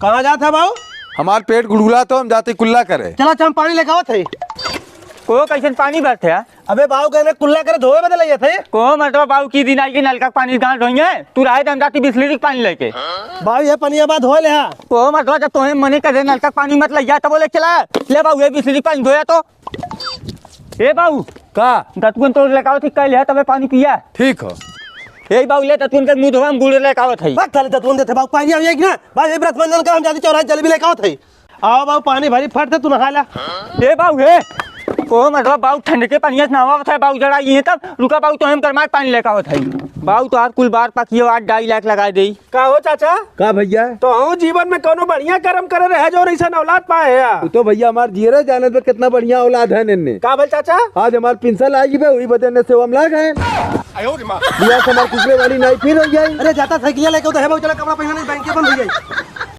कहाँ जात है बाबू? हमार पेट गुड़गुड़ा तो हम जाते कुल्ला करे। चला हम पानी लेके आवत है। को कैसे पानी बरते है? अबे बाबू कहने कुल्ला करे धोए बदल आइए थे। को मतलब बाबू की दिन आई के नलका पानी गांठ धोइए तू रहे दम जाती बिस्लरी पानी लेके। बाबू ये पानी बाद धोए ले हा। को मतलब जब तुम्हें मने करे नलका पानी मत लिया तो बोले चला ले बाबू ये बिस्लरी पानी धोया तो ए बाबू का दतुन तो लेकाओ थी कल है तबे पानी पिया। ठीक हो ए बाबू ले दतुन के मुंह धोवा हम गुड़ लेकाओ थई। बात खाली तत्वन देते बाबू पानी आइए कि ना। बाबू ये व्रत बंधन का हम जाते चौराहे जलेबी लेके आवत है। आओ बाबू पानी भरी फट तू नहा ला। ए बाबू हे को मतलब बाबू ठंड के पानी नहावा था बाबू जरा ये तब रुका बाबू तो हम करमाए पानी लेकाओ थई। बाबू तो आज कुल बार पकियो 8-2.5 लाख लगा दे। का हो चाचा? का भैया तो हम जीवन में कोनो बढ़िया कर्म करे रहे जो ऐसा औलाद पाए है। तो भैया हमार जीरे जाने पे कितना बढ़िया औलाद है इनने। का बोल चाचा? आज हमार पिंसल आएगी बे वही बदलने से हम लाग है भैया हमार कुकले वाली नहीं फिर हो जाए। अरे जाता साइकिल लेके उधर है बाबू चला कपड़ा पहनने बैंक के बंद हो जाए।